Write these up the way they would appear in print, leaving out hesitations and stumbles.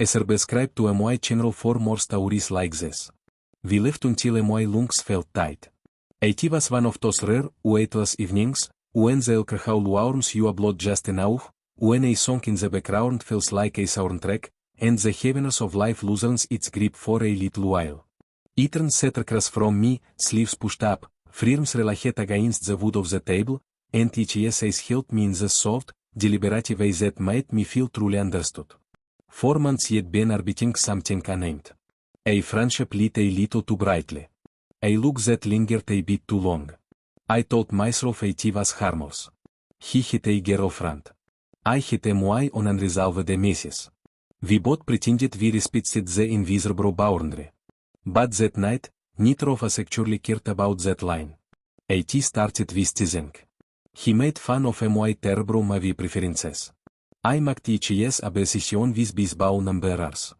A subscribe to my channel for more stories like this. We left until my lungs felt tight. It was one of those rare, weightless evenings, when the alcohol warms your blood just enough, when a song in the background feels like a soundtrack, and the heaviness of life loosens its grip for a little while. It turns set across from me, sleeves pushed up, firms relaxed against the wood of the table, and each has held me in the soft, deliberate way that made me feel truly understood. 4 months yet been orbiting something unnamed. A friendship lit a little too brightly. A look that lingered a bit too long. I told myself it was harmless. He had a girlfriend. I had MY on unresolved messes. We both pretended we respected the invisible boundary. But that night, neither of us actually cared about that line. AT started with teasing. He made fun of my terrible movie preferences. I mocked his obsession with baseball numbers.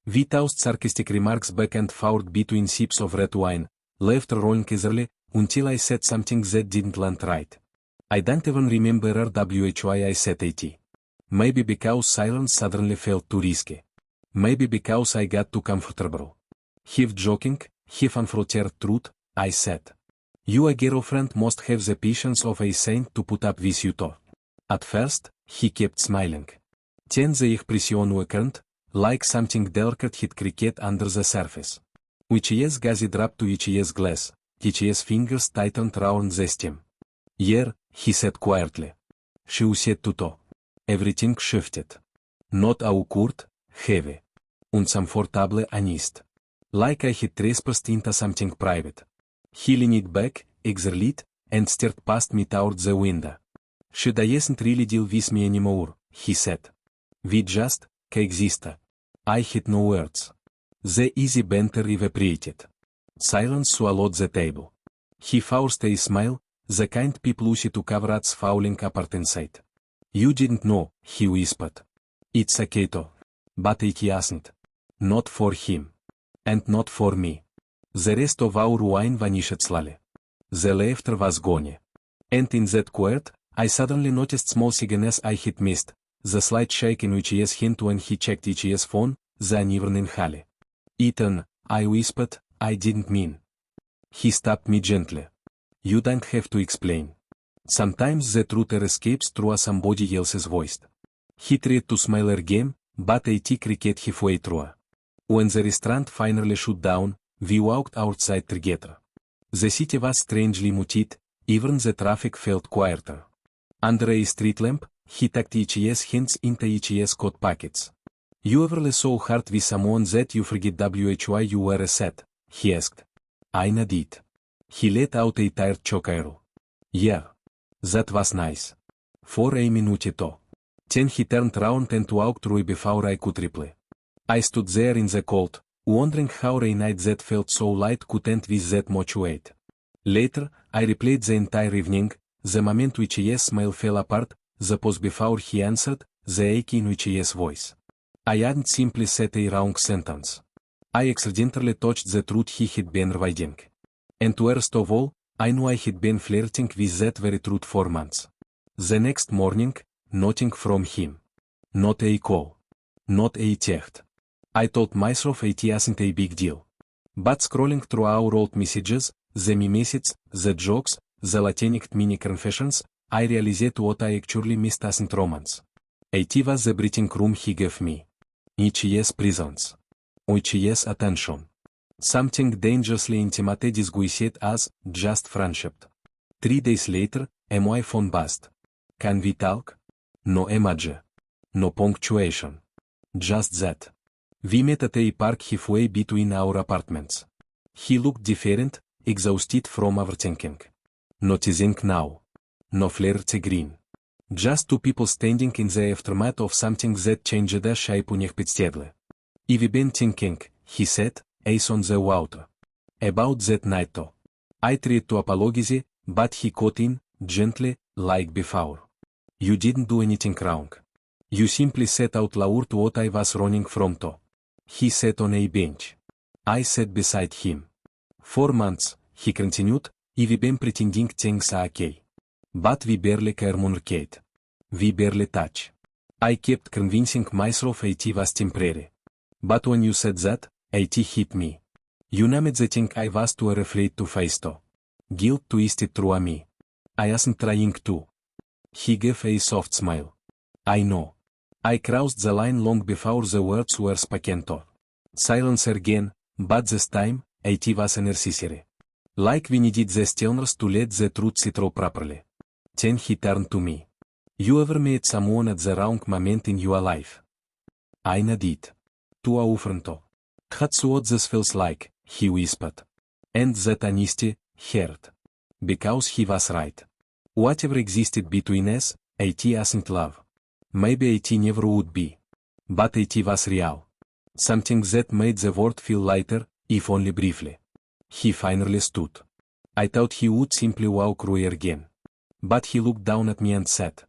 We tossed sarcastic remarks back and forth between sips of red wine, laughter rolling easily, until I said something that didn't land right. I don't even remember why I said AT. Maybe because silence suddenly felt too risky. Maybe because I got too comfortable. Half joking, half unfiltered truth, I said. Your girlfriend must have the patience of a saint to put up with you too. At first, he kept smiling. Then the expression weakened, like something delicate hit cricket under the surface. His gaze dropped to his glass, his fingers tightened round the stem. Yeah, he said quietly. She said too. Everything shifted. Not awkward, heavy. Uncomfortable honest. Like I had trespassed into something private. He leaned back, exhaled, and stared past me toward the window. She doesn't really deal with me anymore, he said. We just coexist. I had no words. The easy banter evaporated. Silence swallowed the table. He forced a smile, the kind people use to cover us falling apart inside. You didn't know, he whispered. It's okay too. But it wasn't. Not for him. And not for me. The rest of our wine vanished slowly. The laughter was gone. And in that quiet, I suddenly noticed small signals I had missed, the slight shake in his hand when he checked his phone, the uneven inhale. Ethan, I whispered, I didn't mean. He stopped me gently. You don't have to explain. Sometimes the truth escapes through somebody else's voice. He tried to smile again, but it cricket halfway through. When the restaurant finally shut down, we walked outside together. The city was strangely muted, even the traffic felt quieter. Under a street lamp, he tucked his hands into his coat pockets. You ever so hard with someone that you forget why you were sad? He asked. I nodded. He let out a tired chuckle. Yeah. That was nice. For a minute too. Then he turned round and walked through before I could reply. I stood there in the cold, wondering how a night that felt so light could end with that much weight. Later, I replayed the entire evening, the moment which his smile fell apart, the pause before he answered, the ache in his voice. I hadn't simply said a wrong sentence. I accidentally touched the truth he had been avoiding. And worst of all, I knew I had been flirting with that very truth for months. The next morning, nothing from him. Not a call. Not a text. I told myself it wasn't a big deal. But scrolling through our old messages, the messages, the jokes, the Latinx mini confessions, I realized what I actually missed wasn't romance. It was the breathing room he gave me. His presence. His attention. Something dangerously intimate disguised as just friendship. 3 days later, my phone buzzed. Can we talk? No emoji. No punctuation. Just that. We met at a park halfway between our apartments. He looked different, exhausted from overthinking. No teasing now. No flirty grin. Just two people standing in the aftermath of something that changed the shape unexpectedly. I've been thinking, he said, ace on the water. About that night too. I tried to apologize, but he cut in, gently, like before. You didn't do anything wrong. You simply said out loud what I was running from too. He sat on a bench. I sat beside him. 4 months, he continued, I've been pretending things are okay. But we barely communicate. We barely touch. I kept convincing myself it was temporary. But when you said that, it hit me. You named the thing I was too afraid to face to. Guilt twisted through me. I wasn't trying to. He gave a soft smile. I know. I crossed the line long before the words were spoken to. Silence again, but this time, it was unnecessary. Like we needed the stillness to let the truth sit through properly. Then he turned to me. You ever met someone at the wrong moment in your life? I nodded. Too often to. That's what this feels like, he whispered. And that honesty hurt. Because he was right. Whatever existed between us, it wasn't love. Maybe it never would be. But it was real. Something that made the world feel lighter, if only briefly. He finally stood. I thought he would simply walk through again. But he looked down at me and said,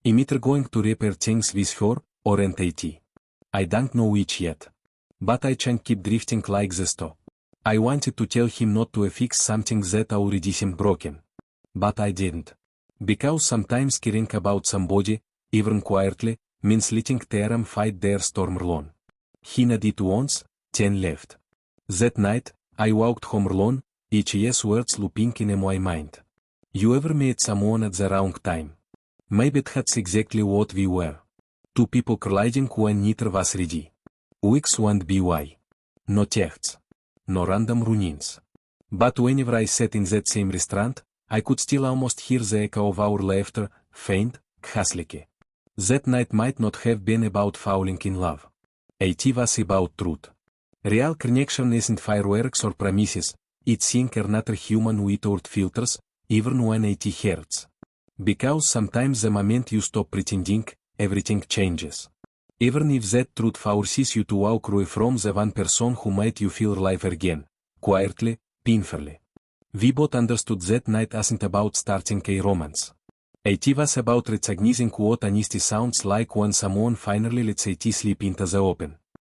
I'm either going to repair things with her, or ain't it? I don't know which yet. But I can't keep drifting like this too. I wanted to tell him not to fix something that already seemed broken. But I didn't. Because sometimes caring about somebody, even quietly, means letting them fight their storm alone. He nodded once, then left. That night, I walked home alone, each yes words looping in my mind. You ever met someone at the wrong time? Maybe that's exactly what we were. Two people colliding when neither was ready. Weeks went by. No texts. No random run-ins. But whenever I sat in that same restaurant, I could still almost hear the echo of our laughter, faint, ghastly. That night might not have been about falling in love. It was about truth. Real connection isn't fireworks or promises, it's seeing another human without filters, even when it hurts. Because sometimes the moment you stop pretending, everything changes. Even if that truth forces you to walk away from the one person who made you feel alive again, quietly, painfully. We both understood that night wasn't about starting a romance. It was about recognizing what honesty sounds like when someone finally lets it slip into the open.